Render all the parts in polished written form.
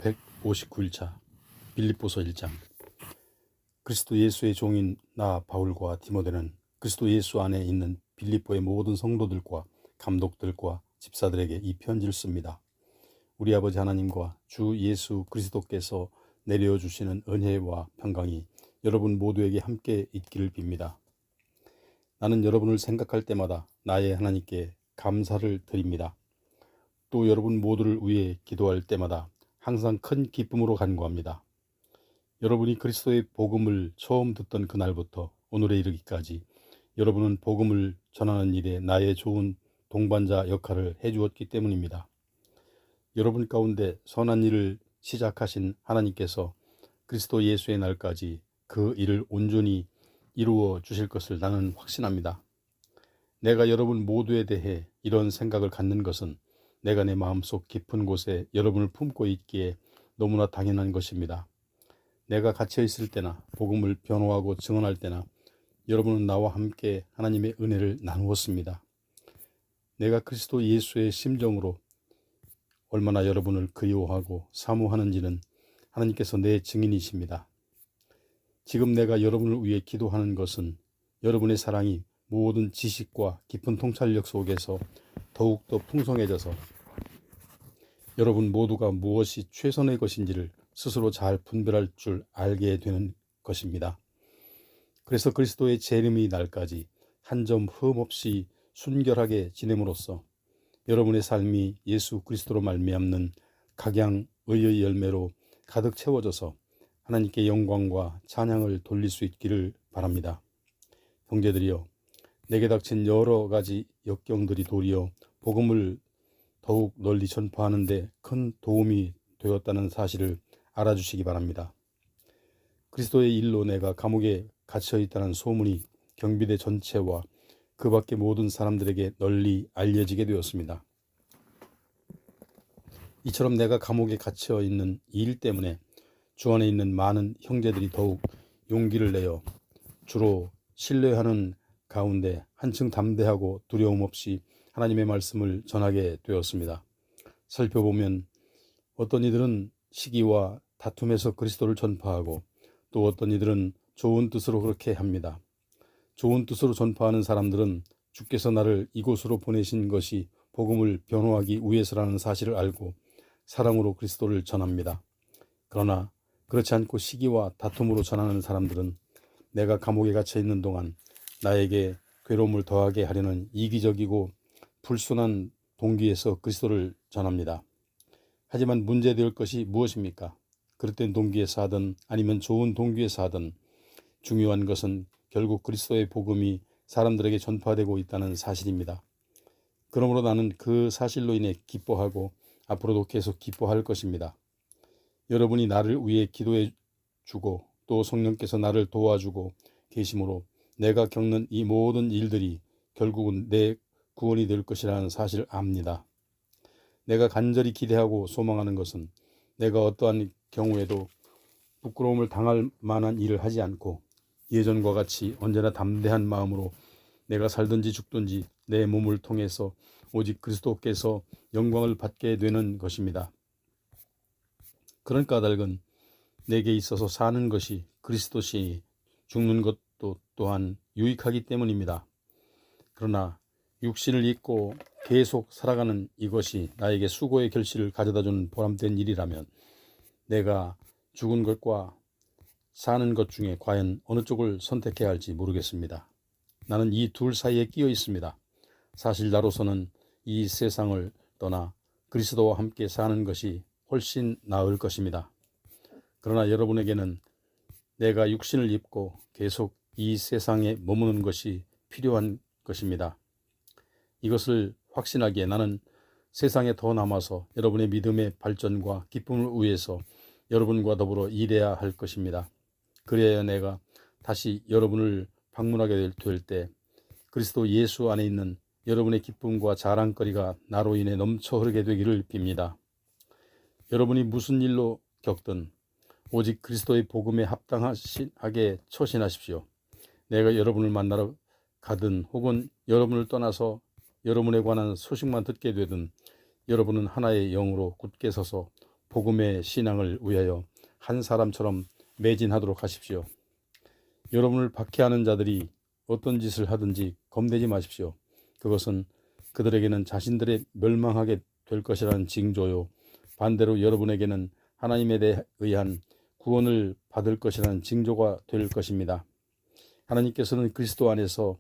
159일차 빌립보서 1장. 그리스도 예수의 종인 나 바울과 디모데는 그리스도 예수 안에 있는 빌립보의 모든 성도들과 감독들과 집사들에게 이 편지를 씁니다. 우리 아버지 하나님과 주 예수 그리스도께서 내려주시는 은혜와 평강이 여러분 모두에게 함께 있기를 빕니다. 나는 여러분을 생각할 때마다 나의 하나님께 감사를 드립니다. 또 여러분 모두를 위해 기도할 때마다 항상 큰 기쁨으로 간구합니다. 여러분이 그리스도의 복음을 처음 듣던 그날부터 오늘에 이르기까지 여러분은 복음을 전하는 일에 나의 좋은 동반자 역할을 해주었기 때문입니다. 여러분 가운데 선한 일을 시작하신 하나님께서 그리스도 예수의 날까지 그 일을 온전히 이루어 주실 것을 나는 확신합니다. 내가 여러분 모두에 대해 이런 생각을 갖는 것은 내가 내 마음속 깊은 곳에 여러분을 품고 있기에 너무나 당연한 것입니다. 내가 갇혀 있을 때나 복음을 변호하고 증언할 때나 여러분은 나와 함께 하나님의 은혜를 나누었습니다. 내가 그리스도 예수의 심정으로 얼마나 여러분을 그리워하고 사모하는지는 하나님께서 내 증인이십니다. 지금 내가 여러분을 위해 기도하는 것은 여러분의 사랑이 모든 지식과 깊은 통찰력 속에서 더욱더 풍성해져서 여러분 모두가 무엇이 최선의 것인지를 스스로 잘 분별할 줄 알게 되는 것입니다. 그래서 그리스도의 재림의 날까지 한 점 흠 없이 순결하게 지냄으로써 여러분의 삶이 예수 그리스도로 말미암는 각양의의 열매로 가득 채워져서 하나님께 영광과 찬양을 돌릴 수 있기를 바랍니다. 형제들이여, 내게 닥친 여러 가지 역경들이 도리어 복음을 더욱 널리 전파하는 데 큰 도움이 되었다는 사실을 알아주시기 바랍니다. 그리스도의 일로 내가 감옥에 갇혀 있다는 소문이 경비대 전체와 그 밖의 모든 사람들에게 널리 알려지게 되었습니다. 이처럼 내가 감옥에 갇혀 있는 이 일 때문에 주 안에 있는 많은 형제들이 더욱 용기를 내어 주로 신뢰하는 가운데 한층 담대하고 두려움 없이 하나님의 말씀을 전하게 되었습니다. 살펴보면 어떤 이들은 시기와 다툼에서 그리스도를 전파하고 또 어떤 이들은 좋은 뜻으로 그렇게 합니다. 좋은 뜻으로 전파하는 사람들은 주께서 나를 이곳으로 보내신 것이 복음을 변호하기 위해서라는 사실을 알고 사랑으로 그리스도를 전합니다. 그러나 그렇지 않고 시기와 다툼으로 전하는 사람들은 내가 감옥에 갇혀 있는 동안 나에게 괴로움을 더하게 하려는 이기적이고 불순한 동기에서 그리스도를 전합니다. 하지만 문제될 것이 무엇입니까? 그릇된 동기에서 하든 아니면 좋은 동기에서 하든 중요한 것은 결국 그리스도의 복음이 사람들에게 전파되고 있다는 사실입니다. 그러므로 나는 그 사실로 인해 기뻐하고 앞으로도 계속 기뻐할 것입니다. 여러분이 나를 위해 기도해 주고 또 성령께서 나를 도와주고 계심으로 내가 겪는 이 모든 일들이 결국은 내 구원이 될 것이라는 사실을 압니다. 내가 간절히 기대하고 소망하는 것은 내가 어떠한 경우에도 부끄러움을 당할 만한 일을 하지 않고 예전과 같이 언제나 담대한 마음으로 내가 살든지 죽든지 내 몸을 통해서 오직 그리스도께서 영광을 받게 되는 것입니다. 그런 까닭은 내게 있어서 사는 것이 그리스도시니 죽는 것도 또한 유익하기 때문입니다. 그러나 육신을 입고 계속 살아가는 이것이 나에게 수고의 결실을 가져다주는 보람된 일이라면 내가 죽은 것과 사는 것 중에 과연 어느 쪽을 선택해야 할지 모르겠습니다. 나는 이 둘 사이에 끼어 있습니다. 사실 나로서는 이 세상을 떠나 그리스도와 함께 사는 것이 훨씬 나을 것입니다. 그러나 여러분에게는 내가 육신을 입고 계속 이 세상에 머무는 것이 필요한 것입니다. 이것을 확신하기에 나는 세상에 더 남아서 여러분의 믿음의 발전과 기쁨을 위해서 여러분과 더불어 일해야 할 것입니다. 그래야 내가 다시 여러분을 방문하게 될 때 그리스도 예수 안에 있는 여러분의 기쁨과 자랑거리가 나로 인해 넘쳐 흐르게 되기를 빕니다. 여러분이 무슨 일로 겪든 오직 그리스도의 복음에 합당하게 처신하십시오. 내가 여러분을 만나러 가든 혹은 여러분을 떠나서 여러분에 관한 소식만 듣게 되든 여러분은 하나의 영으로 굳게 서서 복음의 신앙을 위하여 한 사람처럼 매진하도록 하십시오. 여러분을 박해하는 자들이 어떤 짓을 하든지 겁내지 마십시오. 그것은 그들에게는 자신들의 멸망하게 될 것이라는 징조요, 반대로 여러분에게는 하나님에 의한 구원을 받을 것이라는 징조가 될 것입니다. 하나님께서는 그리스도 안에서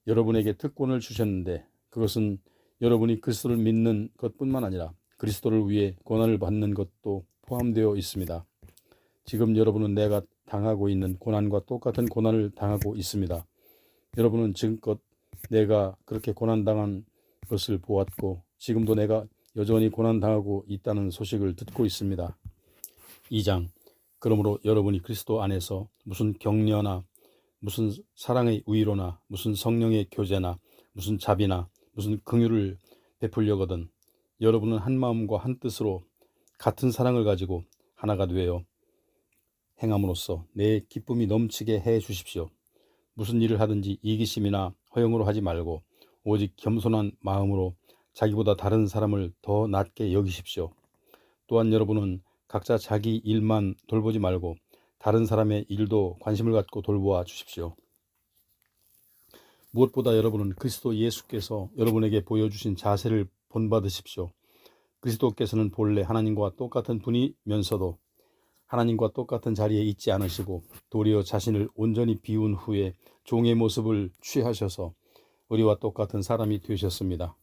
여러분에게 특권을 주셨는데, 그것은 여러분이 그리스도를 믿는 것뿐만 아니라 그리스도를 위해 고난을 받는 것도 포함되어 있습니다. 지금 여러분은 내가 당하고 있는 고난과 똑같은 고난을 당하고 있습니다. 여러분은 지금껏 내가 그렇게 고난당한 것을 보았고, 지금도 내가 여전히 고난당하고 있다는 소식을 듣고 있습니다. 2장. 그러므로 여러분이 그리스도 안에서 무슨 격려나 무슨 사랑의 위로나 무슨 성령의 교제나 무슨 자비나 무슨 긍휼을 베풀려거든 여러분은 한 마음과 한 뜻으로 같은 사랑을 가지고 하나가 되어 행함으로써 내 기쁨이 넘치게 해 주십시오. 무슨 일을 하든지 이기심이나 허영으로 하지 말고 오직 겸손한 마음으로 자기보다 다른 사람을 더 낮게 여기십시오. 또한 여러분은 각자 자기 일만 돌보지 말고 다른 사람의 일도 관심을 갖고 돌보아 주십시오. 무엇보다 여러분은 그리스도 예수께서 여러분에게 보여주신 자세를 본받으십시오. 그리스도께서는 본래 하나님과 똑같은 분이면서도 하나님과 똑같은 자리에 있지 않으시고 도리어 자신을 온전히 비운 후에 종의 모습을 취하셔서 우리와 똑같은 사람이 되셨습니다.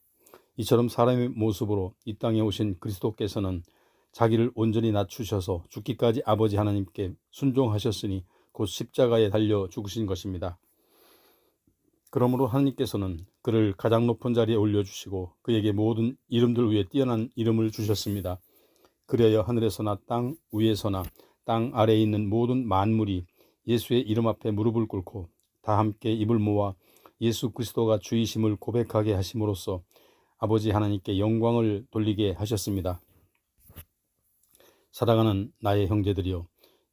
이처럼 사람의 모습으로 이 땅에 오신 그리스도께서는 자기를 온전히 낮추셔서 죽기까지 아버지 하나님께 순종하셨으니 곧 십자가에 달려 죽으신 것입니다. 그러므로 하나님께서는 그를 가장 높은 자리에 올려주시고 그에게 모든 이름들 위에 뛰어난 이름을 주셨습니다. 그리하여 하늘에서나 땅 위에서나 땅 아래에 있는 모든 만물이 예수의 이름 앞에 무릎을 꿇고 다 함께 입을 모아 예수 그리스도가 주이심을 고백하게 하심으로써 아버지 하나님께 영광을 돌리게 하셨습니다. 사랑하는 나의 형제들이여,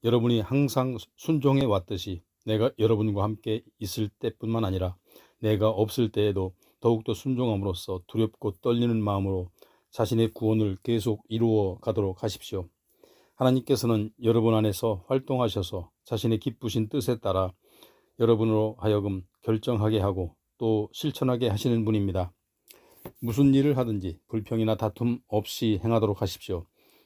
여러분이 항상 순종해 왔듯이 내가 여러분과 함께 있을 때뿐만 아니라 내가 없을 때에도 더욱더 순종함으로써 두렵고 떨리는 마음으로 자신의 구원을 계속 이루어 가도록 하십시오. 하나님께서는 여러분 안에서 활동하셔서 자신의 기쁘신 뜻에 따라 여러분으로 하여금 결정하게 하고 또 실천하게 하시는 분입니다. 무슨 일을 하든지 불평이나 다툼 없이 행하도록 하십시오.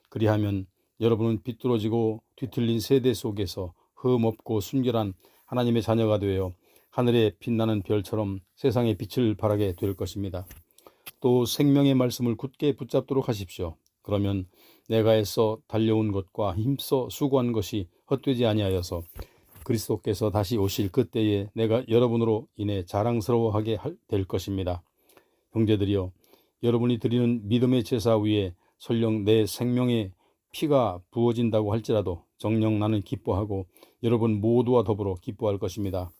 그리하면 여러분은 비뚤어지고 뒤틀린 세대 속에서 흠없고 순결한 하나님의 자녀가 되어 하늘에 빛나는 별처럼 세상의 빛을 발하게 될 것입니다. 또 생명의 말씀을 굳게 붙잡도록 하십시오. 그러면 내가 애써 달려온 것과 힘써 수고한 것이 헛되지 아니하여서 그리스도께서 다시 오실 그때에 내가 여러분으로 인해 자랑스러워하게 될 것입니다. 형제들이여, 여러분이 드리는 믿음의 제사 위에 설령 내 생명의 피가 부어진다고 할지라도 정녕 나는 기뻐하고 여러분 모두와 더불어 기뻐할 것입니다.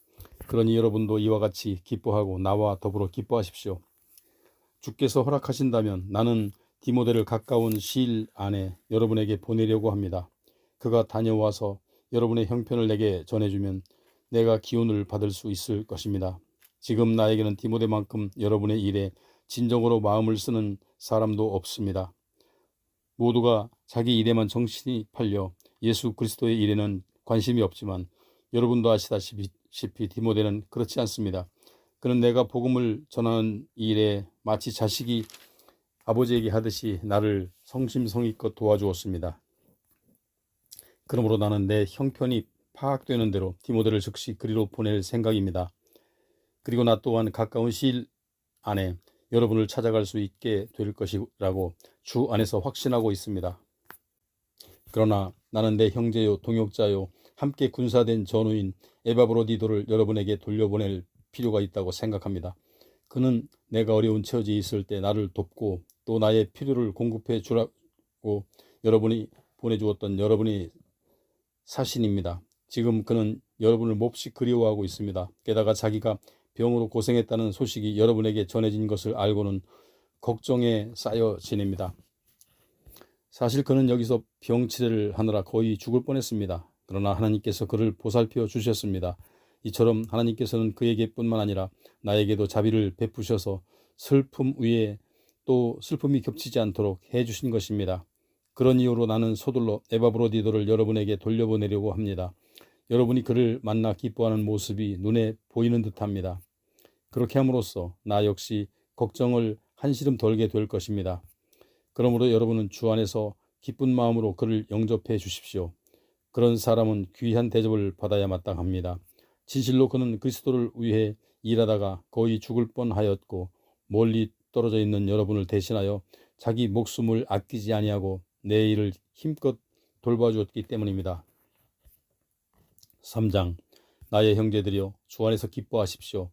그러니 여러분도 이와 같이 기뻐하고 나와 더불어 기뻐하십시오. 주께서 허락하신다면 나는 디모데를 가까운 시일 안에 여러분에게 보내려고 합니다. 그가 다녀와서 여러분의 형편을 내게 전해주면 내가 기운을 받을 수 있을 것입니다. 지금 나에게는 디모데만큼 여러분의 일에 진정으로 마음을 쓰는 사람도 없습니다. 모두가 자기 일에만 정신이 팔려 예수 그리스도의 일에는 관심이 없지만 여러분도 아시다시피 디모데는 그렇지 않습니다. 그는 내가 복음을 전하는 일에 마치 자식이 아버지에게 하듯이 나를 성심성의껏 도와주었습니다. 그러므로 나는 내 형편이 파악되는 대로 디모데를 즉시 그리로 보낼 생각입니다. 그리고 나 또한 가까운 시일 안에 여러분을 찾아갈 수 있게 될 것이라고 주 안에서 확신하고 있습니다. 그러나 나는 내 형제요 동역자요 함께 군사된 전우인 에바브로디도를 여러분에게 돌려보낼 필요가 있다고 생각합니다. 그는 내가 어려운 처지에 있을 때 나를 돕고 또 나의 필요를 공급해 주라고 여러분이 보내주었던 여러분의 사신입니다. 지금 그는 여러분을 몹시 그리워하고 있습니다. 게다가 자기가 병으로 고생했다는 소식이 여러분에게 전해진 것을 알고는 걱정에 쌓여 지냅니다. 사실 그는 여기서 병치레를 하느라 거의 죽을 뻔했습니다. 그러나 하나님께서 그를 보살펴 주셨습니다. 이처럼 하나님께서는 그에게뿐만 아니라 나에게도 자비를 베푸셔서 슬픔 위에 또 슬픔이 겹치지 않도록 해주신 것입니다. 그런 이유로 나는 서둘러 에바브로디도를 여러분에게 돌려보내려고 합니다. 여러분이 그를 만나 기뻐하는 모습이 눈에 보이는 듯합니다. 그렇게 함으로써 나 역시 걱정을 한시름 덜게 될 것입니다. 그러므로 여러분은 주 안에서 기쁜 마음으로 그를 영접해 주십시오. 그런 사람은 귀한 대접을 받아야 마땅합니다. 진실로 그는 그리스도를 위해 일하다가 거의 죽을 뻔하였고 멀리 떨어져 있는 여러분을 대신하여 자기 목숨을 아끼지 아니하고 내 일을 힘껏 돌봐주었기 때문입니다. 3장. 나의 형제들이여 주 안에서 기뻐하십시오.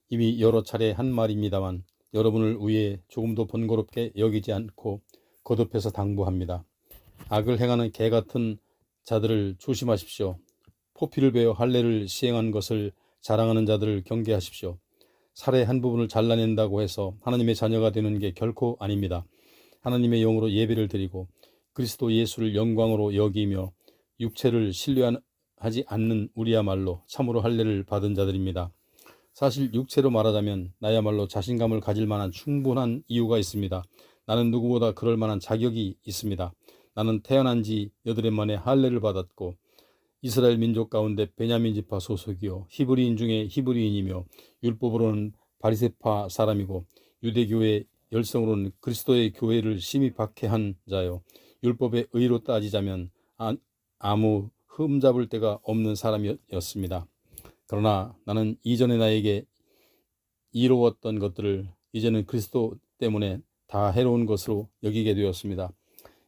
이미 여러 차례 한 말입니다만 여러분을 위해 조금도 번거롭게 여기지 않고 거듭해서 당부합니다. 악을 행하는 개 같은 자들을 조심하십시오. 포피를 베어 할례를 시행한 것을 자랑하는 자들을 경계하십시오. 살의 한 부분을 잘라낸다고 해서 하나님의 자녀가 되는 게 결코 아닙니다. 하나님의 영으로 예배를 드리고 그리스도 예수를 영광으로 여기며 육체를 신뢰하지 않는 우리야말로 참으로 할례를 받은 자들입니다. 사실 육체로 말하자면 나야말로 자신감을 가질 만한 충분한 이유가 있습니다. 나는 누구보다 그럴 만한 자격이 있습니다. 나는 태어난 지 8해 만에 할례를 받았고 이스라엘 민족 가운데 베냐민 지파 소속이요 히브리인 중에 히브리인이며 율법으로는 바리새파 사람이고 유대교의 열성으로는 그리스도의 교회를 심히 박해한 자요 율법의 의로 따지자면 아무 흠잡을 데가 없는 사람이었습니다. 그러나 나는 이전에 나에게 이로웠던 것들을 이제는 그리스도 때문에 다 해로운 것으로 여기게 되었습니다.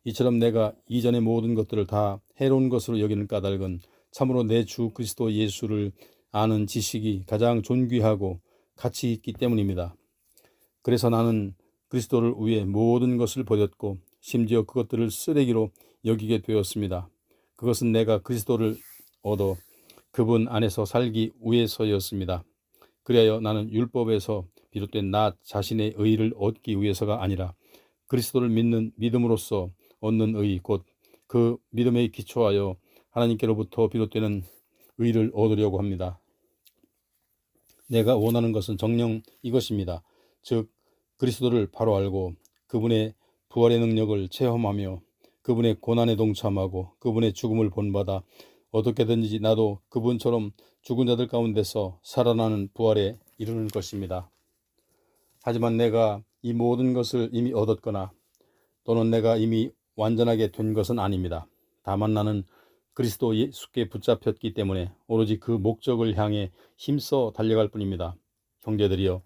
이처럼 내가 이전의 모든 것들을 다 해로운 것으로 여기는 까닭은 참으로 내 주 그리스도 예수를 아는 지식이 가장 존귀하고 가치 있기 때문입니다. 그래서 나는 그리스도를 위해 모든 것을 버렸고 심지어 그것들을 쓰레기로 여기게 되었습니다. 그것은 내가 그리스도를 얻어 그분 안에서 살기 위해서였습니다. 그리하여 나는 율법에서 비롯된 나 자신의 의를 얻기 위해서가 아니라 그리스도를 믿는 믿음으로써 얻는 의 곧 그 믿음에 기초하여 하나님께로부터 비롯되는 의를 얻으려고 합니다. 내가 원하는 것은 정녕 이것입니다. 즉 그리스도를 바로 알고 그분의 부활의 능력을 체험하며 그분의 고난에 동참하고 그분의 죽음을 본받아 어떻게든지 나도 그분처럼 죽은 자들 가운데서 살아나는 부활에 이르는 것입니다. 하지만 내가 이 모든 것을 이미 얻었거나 또는 내가 이미 완전하게 된 것은 아닙니다. 다만 나는 그리스도 예수께 붙잡혔기 때문에 오로지 그 목적을 향해 힘써 달려갈 뿐입니다. 형제들이여,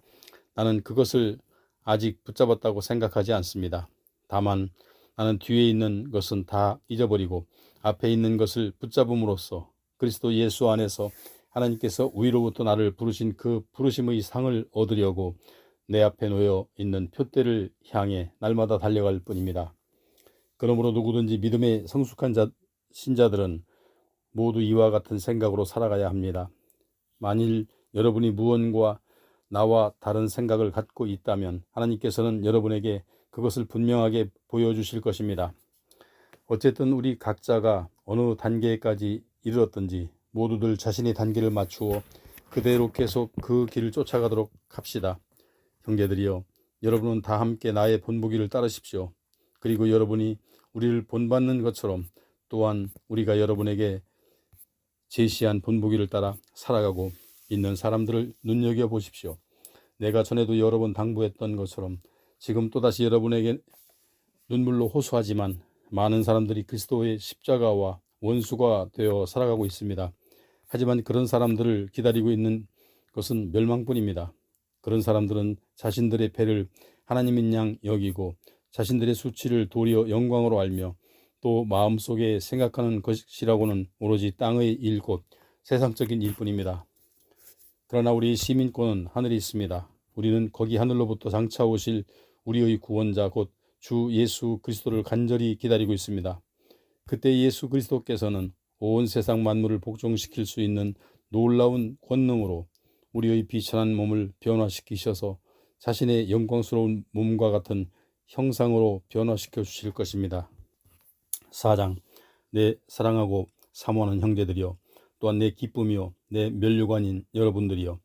나는 그것을 아직 붙잡았다고 생각하지 않습니다. 다만 나는 뒤에 있는 것은 다 잊어버리고 앞에 있는 것을 붙잡음으로써 그리스도 예수 안에서 하나님께서 위로부터 나를 부르신 그 부르심의 상을 얻으려고 내 앞에 놓여 있는 표대를 향해 날마다 달려갈 뿐입니다. 그러므로 누구든지 믿음에 성숙한 신자들은 모두 이와 같은 생각으로 살아가야 합니다. 만일 여러분이 무언가 나와 다른 생각을 갖고 있다면 하나님께서는 여러분에게 그것을 분명하게 보여주실 것입니다. 어쨌든 우리 각자가 어느 단계까지 이르렀든지 모두들 자신의 단계를 맞추어 그대로 계속 그 길을 쫓아가도록 합시다. 형제들이여, 여러분은 다 함께 나의 본보기를 따르십시오. 그리고 여러분이 우리를 본받는 것처럼 또한 우리가 여러분에게 제시한 본보기를 따라 살아가고 있는 사람들을 눈여겨보십시오. 내가 전에도 여러 번 당부했던 것처럼 지금 또다시 여러분에게 눈물로 호소하지만 많은 사람들이 그리스도의 십자가와 원수가 되어 살아가고 있습니다. 하지만 그런 사람들을 기다리고 있는 것은 멸망뿐입니다. 그런 사람들은 자신들의 패를 하나님인 양 여기고 자신들의 수치를 도리어 영광으로 알며 또 마음속에 생각하는 것이라고는 오로지 땅의 일 곧 세상적인 일뿐입니다. 그러나 우리 시민권은 하늘에 있습니다. 우리는 거기 하늘로부터 장차 오실 우리의 구원자 곧 주 예수 그리스도를 간절히 기다리고 있습니다. 그때 예수 그리스도께서는 온 세상 만물을 복종시킬 수 있는 놀라운 권능으로 우리의 비천한 몸을 변화시키셔서 자신의 영광스러운 몸과 같은 형상으로 변화시켜 주실 것입니다. 4장. 내 사랑하고 사모하는 형제들이여, 또한 내 기쁨이요 내 면류관인 여러분들이여,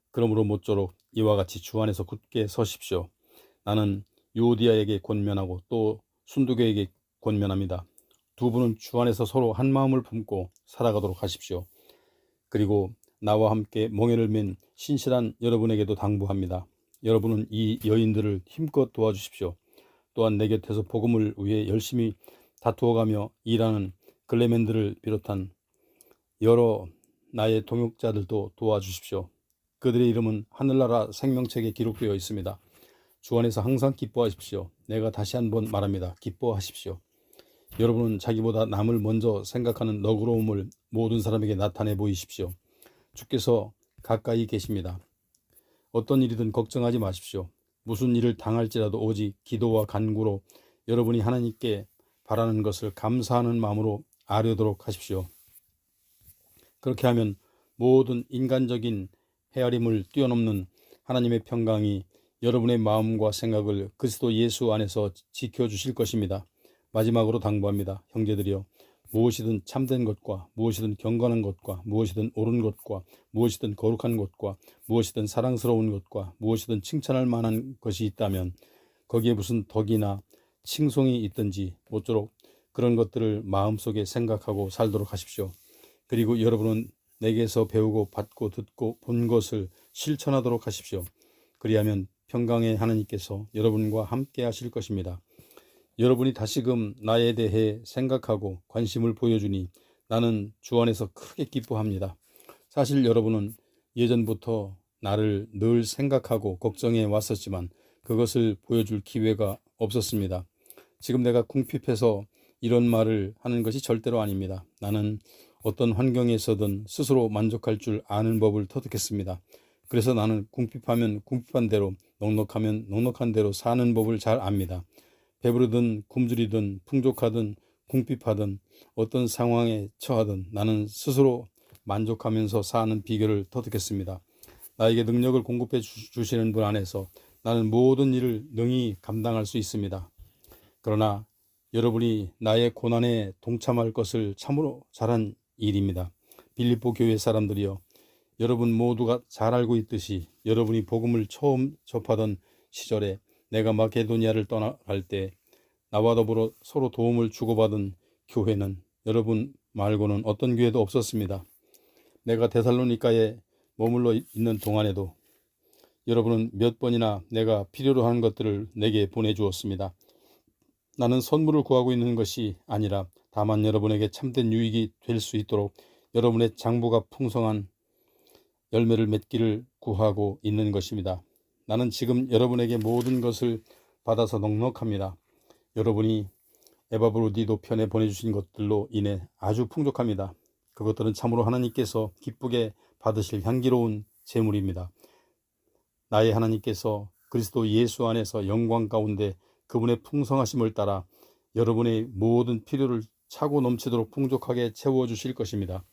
그러므로 모쪼록 이와 같이 주 안에서 굳게 서십시오. 나는 유오디아에게 권면하고 또 순두교에게 권면합니다. 두 분은 주 안에서 서로 한 마음을 품고 살아가도록 하십시오. 그리고 나와 함께 몽회를 맨 신실한 여러분에게도 당부합니다. 여러분은 이 여인들을 힘껏 도와주십시오. 또한 내 곁에서 복음을 위해 열심히 다투어가며 일하는 글레멘들을 비롯한 여러 나의 동역자들도 도와주십시오. 그들의 이름은 하늘나라 생명책에 기록되어 있습니다. 주 안에서 항상 기뻐하십시오. 내가 다시 한번 말합니다. 기뻐하십시오. 여러분은 자기보다 남을 먼저 생각하는 너그러움을 모든 사람에게 나타내 보이십시오. 주께서 가까이 계십니다. 어떤 일이든 걱정하지 마십시오. 무슨 일을 당할지라도 오직 기도와 간구로 여러분이 하나님께 바라는 것을 감사하는 마음으로 아뢰도록 하십시오. 그렇게 하면 모든 인간적인 헤아림을 뛰어넘는 하나님의 평강이 여러분의 마음과 생각을 그리스도 예수 안에서 지켜주실 것입니다. 마지막으로 당부합니다. 형제들이여, 무엇이든 참된 것과 무엇이든 경건한 것과 무엇이든 옳은 것과 무엇이든 거룩한 것과 무엇이든 사랑스러운 것과 무엇이든 칭찬할 만한 것이 있다면 거기에 무슨 덕이나 칭송이 있든지 모쪼록 그런 것들을 마음속에 생각하고 살도록 하십시오. 그리고 여러분은 내게서 배우고 받고 듣고 본 것을 실천하도록 하십시오. 그리하면 평강의 하나님께서 여러분과 함께 하실 것입니다. 여러분이 다시금 나에 대해 생각하고 관심을 보여주니 나는 주 안에서 크게 기뻐합니다. 사실 여러분은 예전부터 나를 늘 생각하고 걱정해 왔었지만 그것을 보여줄 기회가 없었습니다. 지금 내가 궁핍해서 이런 말을 하는 것이 절대로 아닙니다. 나는 어떤 환경에서든 스스로 만족할 줄 아는 법을 터득했습니다. 그래서 나는 궁핍하면 궁핍한 대로, 넉넉하면 넉넉한 대로 사는 법을 잘 압니다. 배부르든 굶주리든 풍족하든 궁핍하든 어떤 상황에 처하든 나는 스스로 만족하면서 사는 비결을 터득했습니다. 나에게 능력을 공급해 주시는 분 안에서 나는 모든 일을 능히 감당할 수 있습니다. 그러나 여러분이 나의 고난에 동참할 것을 참으로 잘한 일입니다. 빌립보 교회 사람들이여, 여러분 모두가 잘 알고 있듯이 여러분이 복음을 처음 접하던 시절에 내가 마게도니아를 떠나갈 때 나와 더불어 서로 도움을 주고받은 교회는 여러분 말고는 어떤 교회도 없었습니다. 내가 데살로니가에 머물러 있는 동안에도 여러분은 몇 번이나 내가 필요로 하는 것들을 내게 보내주었습니다. 나는 선물을 구하고 있는 것이 아니라 다만 여러분에게 참된 유익이 될 수 있도록 여러분의 장부가 풍성한 열매를 맺기를 구하고 있는 것입니다. 나는 지금 여러분에게 모든 것을 받아서 넉넉합니다. 여러분이 에바브로디도 편에 보내주신 것들로 인해 아주 풍족합니다. 그것들은 참으로 하나님께서 기쁘게 받으실 향기로운 재물입니다. 나의 하나님께서 그리스도 예수 안에서 영광 가운데 그분의 풍성하심을 따라 여러분의 모든 필요를 차고 넘치도록 풍족하게 채워주실 것입니다.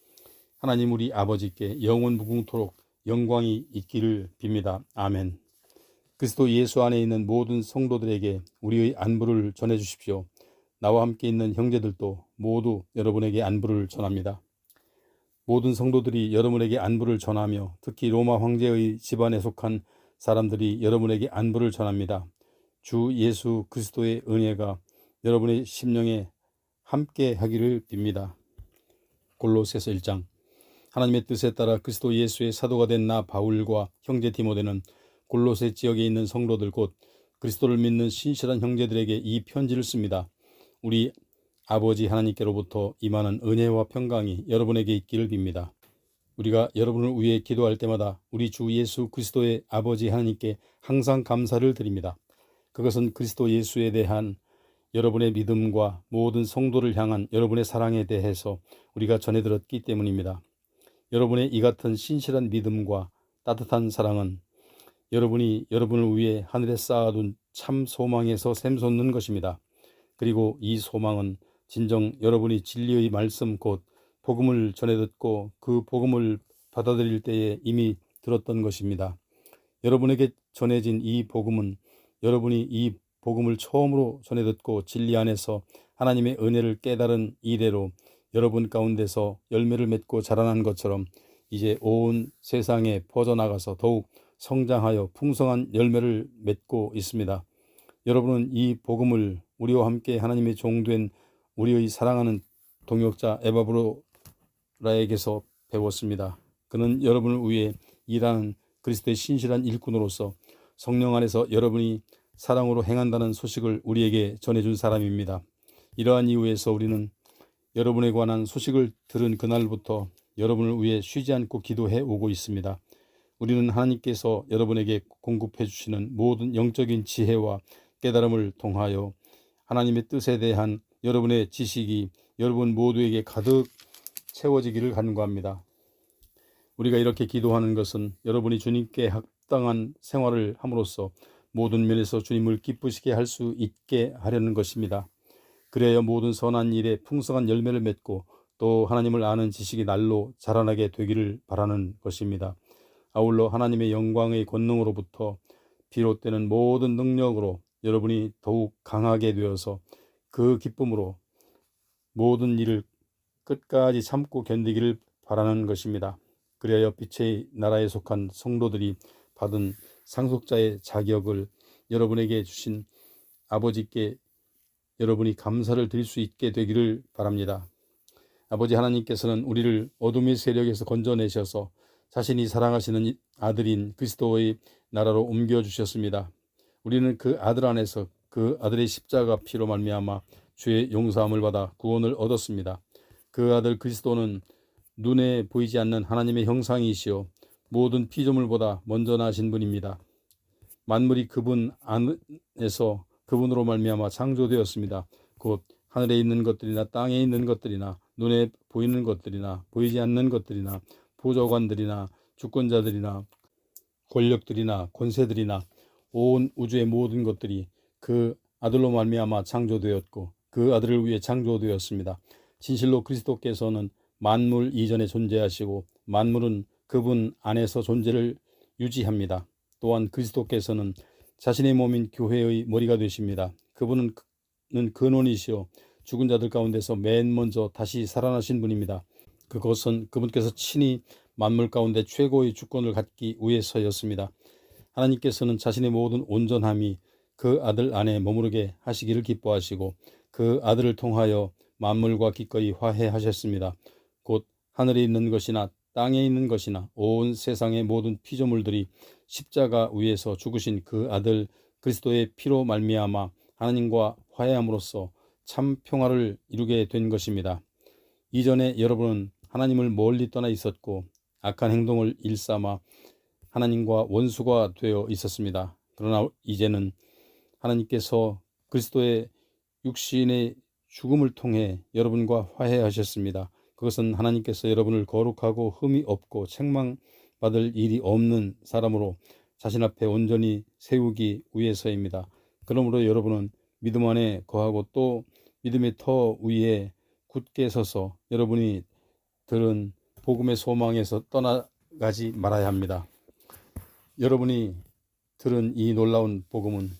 하나님 우리 아버지께 영원 무궁토록 영광이 있기를 빕니다. 아멘. 그리스도 예수 안에 있는 모든 성도들에게 우리의 안부를 전해주십시오. 나와 함께 있는 형제들도 모두 여러분에게 안부를 전합니다. 모든 성도들이 여러분에게 안부를 전하며 특히 로마 황제의 집안에 속한 사람들이 여러분에게 안부를 전합니다. 주 예수 그리스도의 은혜가 여러분의 심령에 함께 하기를 빕니다. 골로새서 1장. 하나님의 뜻에 따라 그리스도 예수의 사도가 된 나 바울과 형제 디모데는 골로새 지역에 있는 성도들 곧 그리스도를 믿는 신실한 형제들에게 이 편지를 씁니다. 우리 아버지 하나님께로부터 임하는 은혜와 평강이 여러분에게 있기를 빕니다. 우리가 여러분을 위해 기도할 때마다 우리 주 예수 그리스도의 아버지 하나님께 항상 감사를 드립니다. 그것은 그리스도 예수에 대한 여러분의 믿음과 모든 성도를 향한 여러분의 사랑에 대해서 우리가 전해들었기 때문입니다. 여러분의 이 같은 신실한 믿음과 따뜻한 사랑은 여러분이 여러분을 위해 하늘에 쌓아둔 참 소망에서 샘솟는 것입니다. 그리고 이 소망은 진정 여러분이 진리의 말씀 곧 복음을 전해 듣고 그 복음을 받아들일 때에 이미 들었던 것입니다. 여러분에게 전해진 이 복음은 여러분이 이 복음을 처음으로 전해 듣고 진리 안에서 하나님의 은혜를 깨달은 이래로 여러분 가운데서 열매를 맺고 자라난 것처럼 이제 온 세상에 퍼져나가서 더욱 성장하여 풍성한 열매를 맺고 있습니다. 여러분은 이 복음을 우리와 함께 하나님의 종된 우리의 사랑하는 동역자 에바브로라에게서 배웠습니다. 그는 여러분을 위해 일하는 그리스도의 신실한 일꾼으로서 성령 안에서 여러분이 사랑으로 행한다는 소식을 우리에게 전해준 사람입니다. 이러한 이유에서 우리는 여러분에 관한 소식을 들은 그날부터 여러분을 위해 쉬지 않고 기도해 오고 있습니다. 우리는 하나님께서 여러분에게 공급해 주시는 모든 영적인 지혜와 깨달음을 통하여 하나님의 뜻에 대한 여러분의 지식이 여러분 모두에게 가득 채워지기를 간구합니다. 우리가 이렇게 기도하는 것은 여러분이 주님께 합당한 생활을 함으로써 모든 면에서 주님을 기쁘시게 할 수 있게 하려는 것입니다. 그래야 모든 선한 일에 풍성한 열매를 맺고 또 하나님을 아는 지식이 날로 자라나게 되기를 바라는 것입니다. 아울러 하나님의 영광의 권능으로부터 비롯되는 모든 능력으로 여러분이 더욱 강하게 되어서 그 기쁨으로 모든 일을 끝까지 참고 견디기를 바라는 것입니다. 그래야 빛의 나라에 속한 성도들이 받은 상속자의 자격을 여러분에게 주신 아버지께 여러분이 감사를 드릴 수 있게 되기를 바랍니다. 아버지 하나님께서는 우리를 어둠의 세력에서 건져내셔서 자신이 사랑하시는 아들인 그리스도의 나라로 옮겨주셨습니다. 우리는 그 아들 안에서 그 아들의 십자가 피로 말미암아 죄의 용서함을 받아 구원을 얻었습니다. 그 아들 그리스도는 눈에 보이지 않는 하나님의 형상이시요 모든 피조물보다 먼저 나신 분입니다. 만물이 그분 안에서 그분으로 말미암아 창조되었습니다. 곧 하늘에 있는 것들이나 땅에 있는 것들이나 눈에 보이는 것들이나 보이지 않는 것들이나 보좌관들이나 주권자들이나 권력들이나 권세들이나 온 우주의 모든 것들이 그 아들로 말미암아 창조되었고 그 아들을 위해 창조되었습니다. 진실로 그리스도께서는 만물 이전에 존재하시고 만물은 그분 안에서 존재를 유지합니다. 또한 그리스도께서는 자신의 몸인 교회의 머리가 되십니다. 그분은 근원이시요 죽은 자들 가운데서 맨 먼저 다시 살아나신 분입니다. 그것은 그분께서 친히 만물 가운데 최고의 주권을 갖기 위해서였습니다. 하나님께서는 자신의 모든 온전함이 그 아들 안에 머무르게 하시기를 기뻐하시고 그 아들을 통하여 만물과 기꺼이 화해하셨습니다. 곧 하늘에 있는 것이나 땅에 있는 것이나 온 세상의 모든 피조물들이 십자가 위에서 죽으신 그 아들 그리스도의 피로 말미암아 하나님과 화해함으로써 참 평화를 이루게 된 것입니다. 이전에 여러분은 하나님을 멀리 떠나 있었고 악한 행동을 일삼아 하나님과 원수가 되어 있었습니다. 그러나 이제는 하나님께서 그리스도의 육신의 죽음을 통해 여러분과 화해하셨습니다. 그것은 하나님께서 여러분을 거룩하고 흠이 없고 책망받을 일이 없는 사람으로 자신 앞에 온전히 세우기 위해서입니다. 그러므로 여러분은 믿음 안에 거하고 또 믿음의 터 위에 굳게 서서 여러분이 들은 복음의 소망에서 떠나가지 말아야 합니다. 여러분이 들은 이 놀라운 복음은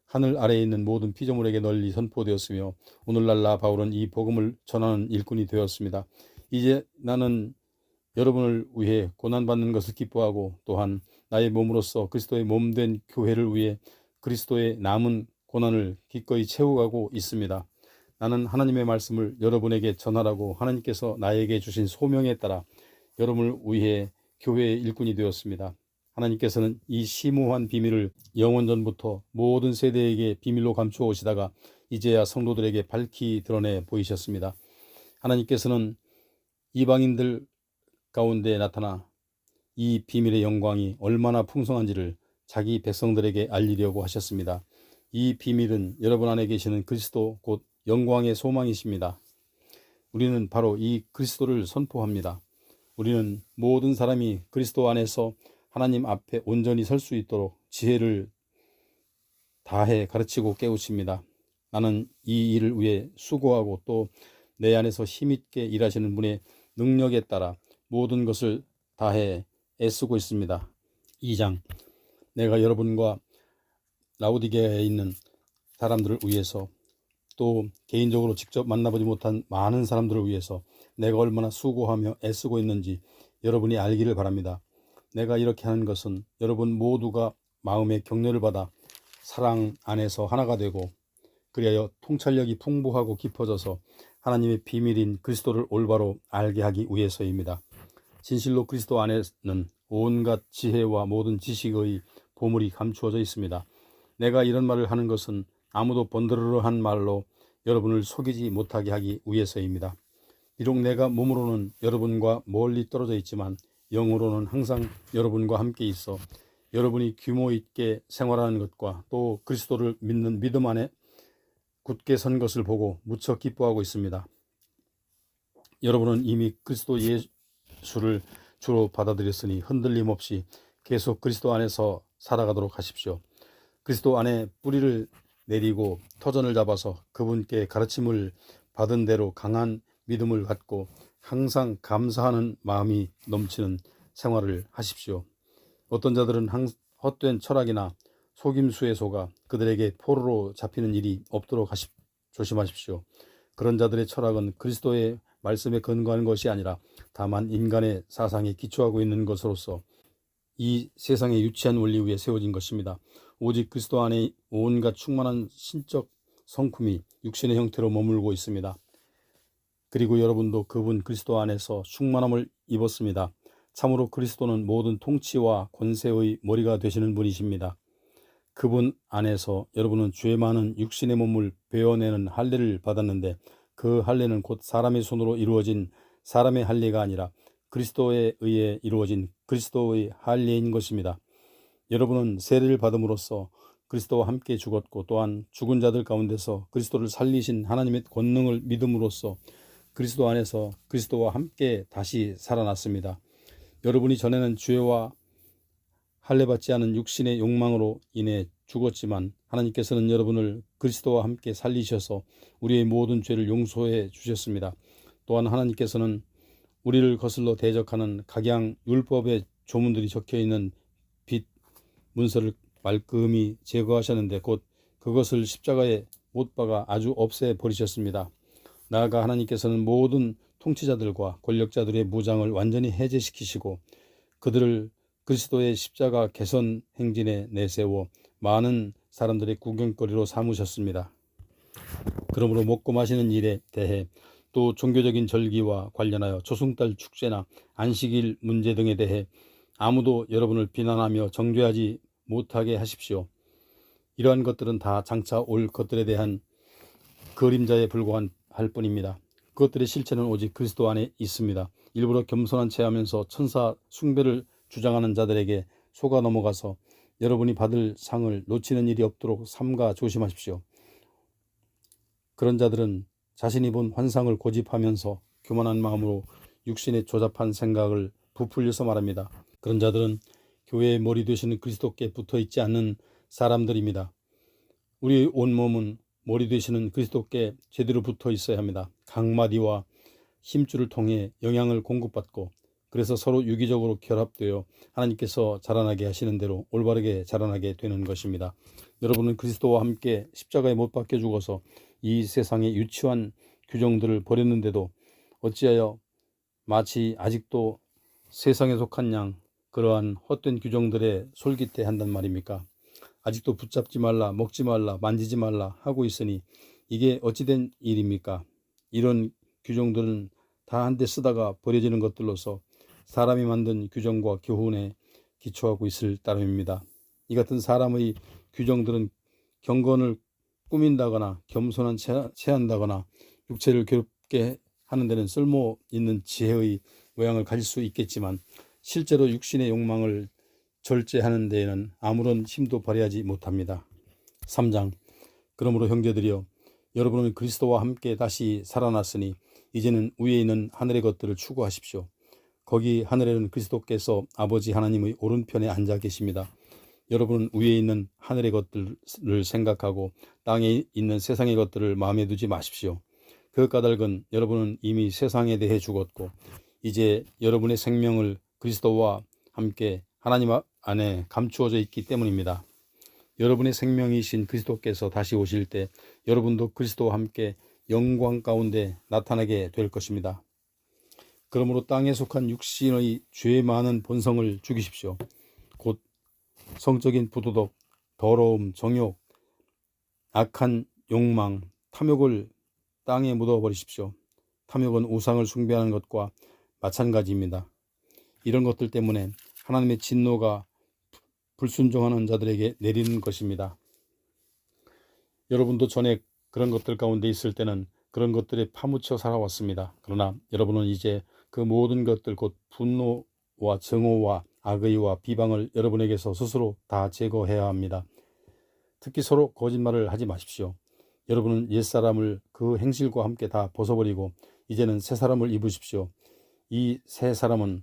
하늘 아래에 있는 모든 피조물에게 널리 선포되었으며 오늘날 나 바울은 이 복음을 전하는 일꾼이 되었습니다. 이제 나는 여러분을 위해 고난받는 것을 기뻐하고 또한 나의 몸으로서 그리스도의 몸된 교회를 위해 그리스도의 남은 고난을 기꺼이 채워가고 있습니다. 나는 하나님의 말씀을 여러분에게 전하라고 하나님께서 나에게 주신 소명에 따라 여러분을 위해 교회의 일꾼이 되었습니다. 하나님께서는 이 심오한 비밀을 영원전부터 모든 세대에게 비밀로 감추어 오시다가 이제야 성도들에게 밝히 드러내 보이셨습니다. 하나님께서는 이방인들 가운데 나타나 이 비밀의 영광이 얼마나 풍성한지를 자기 백성들에게 알리려고 하셨습니다. 이 비밀은 여러분 안에 계시는 그리스도 곧 영광의 소망이십니다. 우리는 바로 이 그리스도를 선포합니다. 우리는 모든 사람이 그리스도 안에서 하나님 앞에 온전히 설 수 있도록 지혜를 다해 가르치고 깨우칩니다. 나는 이 일을 위해 수고하고 또 내 안에서 힘있게 일하시는 분의 능력에 따라 모든 것을 다해 애쓰고 있습니다. 2장 내가 여러분과 라오디게아에 있는 사람들을 위해서 또 개인적으로 직접 만나보지 못한 많은 사람들을 위해서 내가 얼마나 수고하며 애쓰고 있는지 여러분이 알기를 바랍니다. 내가 이렇게 하는 것은 여러분 모두가 마음의 격려를 받아 사랑 안에서 하나가 되고 그리하여 통찰력이 풍부하고 깊어져서 하나님의 비밀인 그리스도를 올바로 알게 하기 위해서입니다. 진실로 그리스도 안에는 온갖 지혜와 모든 지식의 보물이 감추어져 있습니다. 내가 이런 말을 하는 것은 아무도 번드르르한 말로 여러분을 속이지 못하게 하기 위해서입니다. 비록 내가 몸으로는 여러분과 멀리 떨어져 있지만 영으로는 항상 여러분과 함께 있어 여러분이 규모 있게 생활하는 것과 또 그리스도를 믿는 믿음 안에 굳게 선 것을 보고 무척 기뻐하고 있습니다. 여러분은 이미 그리스도 예수를 주로 받아들였으니 흔들림 없이 계속 그리스도 안에서 살아가도록 하십시오. 그리스도 안에 뿌리를 내리고 터전을 잡아서 그분께 가르침을 받은 대로 강한 믿음을 갖고 항상 감사하는 마음이 넘치는 생활을 하십시오. 어떤 자들은 헛된 철학이나 속임수에 속아 그들에게 포로로 잡히는 일이 없도록 조심하십시오. 그런 자들의 철학은 그리스도의 말씀에 근거하는 것이 아니라 다만 인간의 사상에 기초하고 있는 것으로서 이 세상의 유치한 원리 위에 세워진 것입니다. 오직 그리스도 안에 온갖 충만한 신적 성품이 육신의 형태로 머물고 있습니다. 그리고 여러분도 그분 그리스도 안에서 충만함을 입었습니다. 참으로 그리스도는 모든 통치와 권세의 머리가 되시는 분이십니다. 그분 안에서 여러분은 죄 많은 육신의 몸을 베어내는 할례를 받았는데 그 할례는 곧 사람의 손으로 이루어진 사람의 할례가 아니라 그리스도에 의해 이루어진 그리스도의 할례인 것입니다. 여러분은 세례를 받음으로써 그리스도와 함께 죽었고 또한 죽은 자들 가운데서 그리스도를 살리신 하나님의 권능을 믿음으로써 그리스도 안에서 그리스도와 함께 다시 살아났습니다. 여러분이 전에는 죄와 할례받지 않은 육신의 욕망으로 인해 죽었지만 하나님께서는 여러분을 그리스도와 함께 살리셔서 우리의 모든 죄를 용서해 주셨습니다. 또한 하나님께서는 우리를 거슬러 대적하는 각양 율법의 조문들이 적혀있는 빛 문서를 말끔히 제거하셨는데 곧 그것을 십자가에 못 박아 아주 없애버리셨습니다. 나아가 하나님께서는 모든 통치자들과 권력자들의 무장을 완전히 해제시키시고 그들을 그리스도의 십자가 개선 행진에 내세워 많은 사람들의 구경거리로 삼으셨습니다. 그러므로 먹고 마시는 일에 대해 또 종교적인 절기와 관련하여 조승달 축제나 안식일 문제 등에 대해 아무도 여러분을 비난하며 정죄하지 못하게 하십시오. 이러한 것들은 다 장차 올 것들에 대한 그림자에 불과할 뿐입니다. 그것들의 실체는 오직 그리스도 안에 있습니다. 일부러 겸손한 체하면서 천사 숭배를 주장하는 자들에게 속아 넘어가서 여러분이 받을 상을 놓치는 일이 없도록 삼가 조심하십시오. 그런 자들은 자신이 본 환상을 고집하면서 교만한 마음으로 육신의 조잡한 생각을 부풀려서 말합니다. 그런 자들은 교회의 머리 되시는 그리스도께 붙어 있지 않는 사람들입니다. 우리의 온몸은 머리 되시는 그리스도께 제대로 붙어 있어야 합니다. 각마디와 힘줄을 통해 영향을 공급받고 그래서 서로 유기적으로 결합되어 하나님께서 자라나게 하시는 대로 올바르게 자라나게 되는 것입니다. 여러분은 그리스도와 함께 십자가에 못 박혀 죽어서 이 세상의 유치한 규정들을 버렸는데도 어찌하여 마치 아직도 세상에 속한 양 그러한 헛된 규정들에 솔깃해 한단 말입니까? 아직도 붙잡지 말라, 먹지 말라, 만지지 말라 하고 있으니 이게 어찌된 일입니까? 이런 규정들은 다 한데 쓰다가 버려지는 것들로서 사람이 만든 규정과 교훈에 기초하고 있을 따름입니다. 이 같은 사람의 규정들은 경건을 꾸민다거나 겸손한 체한다거나 육체를 괴롭게 하는 데는 쓸모 있는 지혜의 모양을 가질 수 있겠지만 실제로 육신의 욕망을 절제하는 데에는 아무런 힘도 발휘하지 못합니다. 3장 그러므로 형제들이여 여러분은 그리스도와 함께 다시 살아났으니 이제는 위에 있는 하늘의 것들을 추구하십시오. 거기 하늘에는 그리스도께서 아버지 하나님의 오른편에 앉아 계십니다. 여러분은 위에 있는 하늘의 것들을 생각하고 땅에 있는 세상의 것들을 마음에 두지 마십시오. 그 까닭은 여러분은 이미 세상에 대해 죽었고 이제 여러분의 생명을 그리스도와 함께 하나님 안에 감추어져 있기 때문입니다. 여러분의 생명이신 그리스도께서 다시 오실 때 여러분도 그리스도와 함께 영광 가운데 나타나게 될 것입니다. 그러므로 땅에 속한 육신의 죄 많은 본성을 죽이십시오. 곧 성적인 부도덕, 더러움, 정욕, 악한 욕망, 탐욕을 땅에 묻어버리십시오. 탐욕은 우상을 숭배하는 것과 마찬가지입니다. 이런 것들 때문에 하나님의 진노가 불순종하는 자들에게 내리는 것입니다. 여러분도 전에 그런 것들 가운데 있을 때는 그런 것들에 파묻혀 살아왔습니다. 그러나 여러분은 이제 그 모든 것들, 곧 분노와 증오와 악의와 비방을 여러분에게서 스스로 다 제거해야 합니다. 특히 서로 거짓말을 하지 마십시오. 여러분은 옛사람을 그 행실과 함께 다 벗어버리고 이제는 새 사람을 입으십시오. 이 새 사람은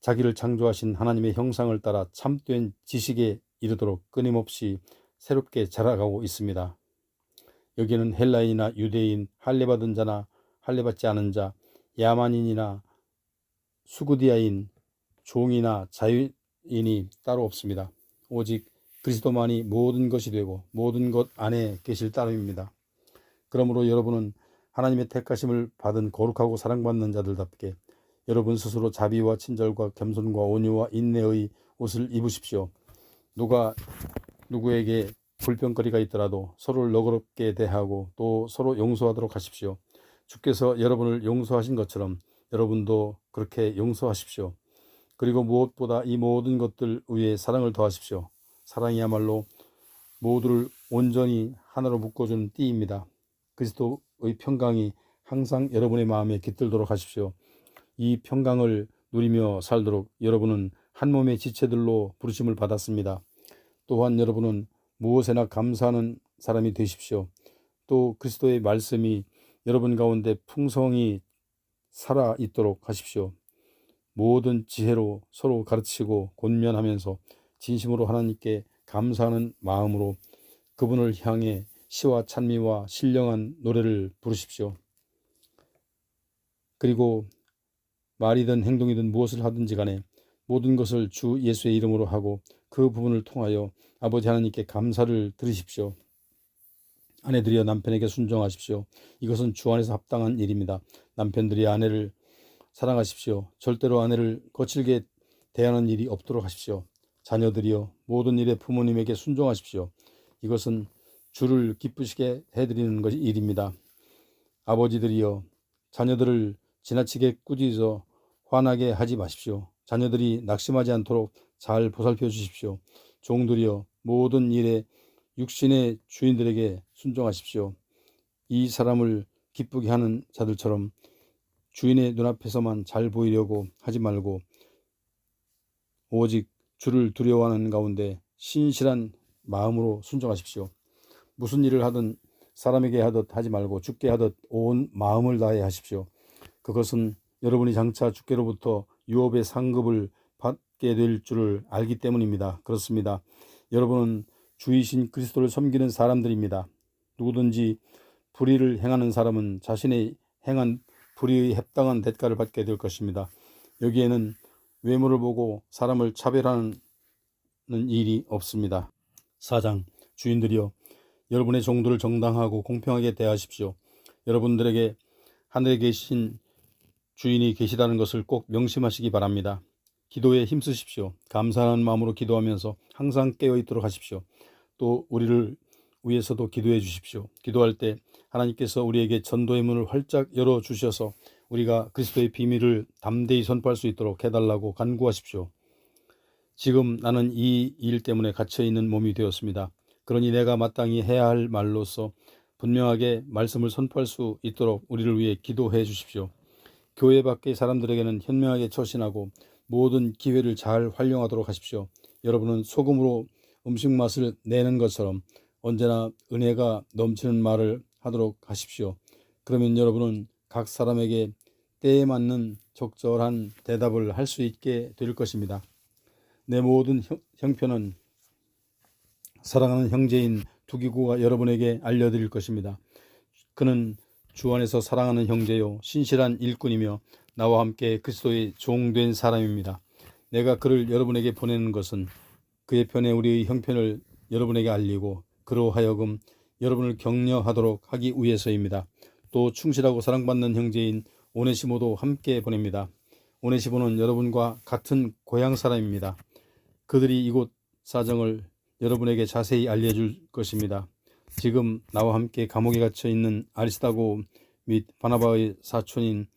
자기를 창조하신 하나님의 형상을 따라 참된 지식에 이르도록 끊임없이 새롭게 자라가고 있습니다. 여기는 헬라인이나 유대인, 할례받은 자나 할례받지 않은 자, 야만인이나 수구디아인, 종이나 자유인이 따로 없습니다. 오직 그리스도만이 모든 것이 되고 모든 것 안에 계실 따름입니다. 그러므로 여러분은 하나님의 택하심을 받은 거룩하고 사랑받는 자들답게 여러분 스스로 자비와 친절과 겸손과 온유와 인내의 옷을 입으십시오. 누가 누구에게 불평거리가 있더라도 서로를 너그럽게 대하고 또 서로 용서하도록 하십시오. 주께서 여러분을 용서하신 것처럼 여러분도 그렇게 용서하십시오. 그리고 무엇보다 이 모든 것들 위에 사랑을 더하십시오. 사랑이야말로 모두를 온전히 하나로 묶어주는 띠입니다. 그리스도의 평강이 항상 여러분의 마음에 깃들도록 하십시오. 이 평강을 누리며 살도록 여러분은 한 몸의 지체들로 부르심을 받았습니다. 또한 여러분은 무엇에나 감사하는 사람이 되십시오. 또 그리스도의 말씀이 여러분 가운데 풍성히 살아 있도록 하십시오. 모든 지혜로 서로 가르치고 권면하면서 진심으로 하나님께 감사하는 마음으로 그분을 향해 시와 찬미와 신령한 노래를 부르십시오. 그리고 말이든 행동이든 무엇을 하든지 간에 모든 것을 주 예수의 이름으로 하고 그 부분을 통하여 아버지 하나님께 감사를 드리십시오. 아내들이여 남편에게 순종하십시오. 이것은 주 안에서 합당한 일입니다. 남편들이 아내를 사랑하십시오. 절대로 아내를 거칠게 대하는 일이 없도록 하십시오. 자녀들이여 모든 일에 부모님에게 순종하십시오. 이것은 주를 기쁘시게 해드리는 것이 일입니다. 아버지들이여 자녀들을 지나치게 꾸짖어 화나게 하지 마십시오. 자녀들이 낙심하지 않도록 잘 보살펴 주십시오. 종들이여 모든 일에 육신의 주인들에게 순종하십시오. 이 사람을 기쁘게 하는 자들처럼 주인의 눈앞에서만 잘 보이려고 하지 말고 오직 주를 두려워하는 가운데 신실한 마음으로 순종하십시오. 무슨 일을 하든 사람에게 하듯 하지 말고 주께 하듯 온 마음을 다해 하십시오. 그것은 여러분이 장차 주께로부터 유업의 상급을 받게 될 줄을 알기 때문입니다. 그렇습니다. 여러분은 주이신 그리스도를 섬기는 사람들입니다. 누구든지 불의를 행하는 사람은 자신의 행한 불의의 합당한 대가를 받게 될 것입니다. 여기에는 외모를 보고 사람을 차별하는 일이 없습니다. 4장 주인들이여 여러분의 종들을 정당하고 공평하게 대하십시오. 여러분들에게 하늘에 계신 주인이 계시다는 것을 꼭 명심하시기 바랍니다. 기도에 힘쓰십시오. 감사하는 마음으로 기도하면서 항상 깨어있도록 하십시오. 또 우리를 위해서도 기도해 주십시오. 기도할 때 하나님께서 우리에게 전도의 문을 활짝 열어주셔서 우리가 그리스도의 비밀을 담대히 선포할 수 있도록 해달라고 간구하십시오. 지금 나는 이 일 때문에 갇혀있는 몸이 되었습니다. 그러니 내가 마땅히 해야 할 말로서 분명하게 말씀을 선포할 수 있도록 우리를 위해 기도해 주십시오. 교회 밖의 사람들에게는 현명하게 처신하고 모든 기회를 잘 활용하도록 하십시오. 여러분은 소금으로 음식 맛을 내는 것처럼 언제나 은혜가 넘치는 말을 하도록 하십시오. 그러면 여러분은 각 사람에게 때에 맞는 적절한 대답을 할 수 있게 될 것입니다. 내 모든 형편은 사랑하는 형제인 두기고가 여러분에게 알려드릴 것입니다. 그는 주 안에서 사랑하는 형제요 신실한 일꾼이며 나와 함께 그리스도의 종된 사람입니다. 내가 그를 여러분에게 보내는 것은 그의 편에 우리의 형편을 여러분에게 알리고 그로 하여금 여러분을 격려하도록 하기 위해서입니다. 또 충실하고 사랑받는 형제인 오네시모도 함께 보냅니다. 오네시모는 여러분과 같은 고향 사람입니다. 그들이 이곳 사정을 여러분에게 자세히 알려줄 것입니다. 지금 나와 함께 감옥에 갇혀 있는 아리스다고 및 바나바의 사촌인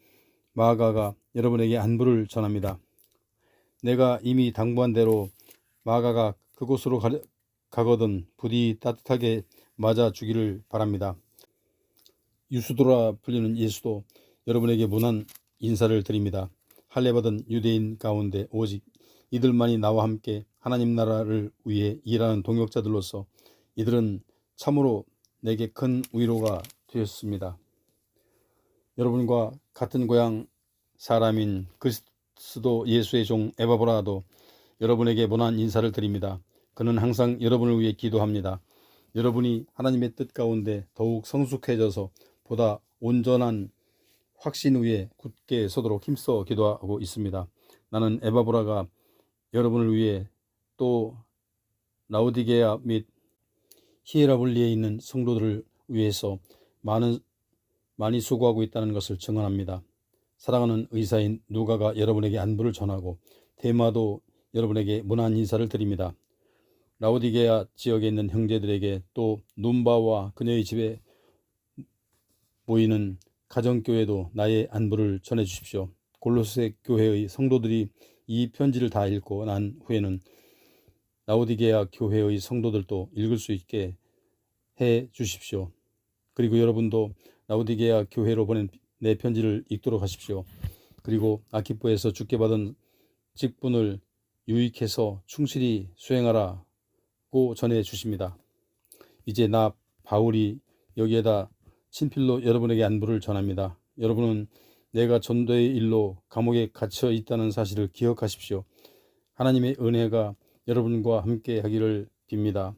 마가가 여러분에게 안부를 전합니다. 내가 이미 당부한 대로 마가가 그곳으로 가거든 부디 따뜻하게 맞아 주기를 바랍니다. 유수도라 불리는 예수도 여러분에게 문안 인사를 드립니다. 할례받은 유대인 가운데 오직 이들만이 나와 함께 하나님 나라를 위해 일하는 동역자들로서 이들은 참으로 내게 큰 위로가 되었습니다. 여러분과 같은 고향 사람인 그리스도 예수의 종 에바브라도 여러분에게 문안 인사를 드립니다. 그는 항상 여러분을 위해 기도합니다. 여러분이 하나님의 뜻 가운데 더욱 성숙해져서 보다 온전한 확신 위에 굳게 서도록 힘써 기도하고 있습니다. 나는 에바브라가 여러분을 위해 또 라오디게아 및 히에라볼리에 있는 성도들을 위해서 많이 수고하고 있다는 것을 증언합니다. 사랑하는 의사인 누가가 여러분에게 안부를 전하고 데마도 여러분에게 문안 인사를 드립니다. 라오디게아 지역에 있는 형제들에게 또 눈바와 그녀의 집에 모이는 가정교회도 나의 안부를 전해주십시오. 골로새 교회의 성도들이 이 편지를 다 읽고 난 후에는 라오디게아 교회의 성도들도 읽을 수 있게 해 주십시오. 그리고 여러분도 라오디게아 교회로 보낸 내 편지를 읽도록 하십시오. 그리고 아키포에서 주께 받은 직분을 유익해서 충실히 수행하라고 전해 주십니다. 이제 나 바울이 여기에다 친필로 여러분에게 안부를 전합니다. 여러분은 내가 전도의 일로 감옥에 갇혀 있다는 사실을 기억하십시오. 하나님의 은혜가 여러분과 함께 하기를 빕니다.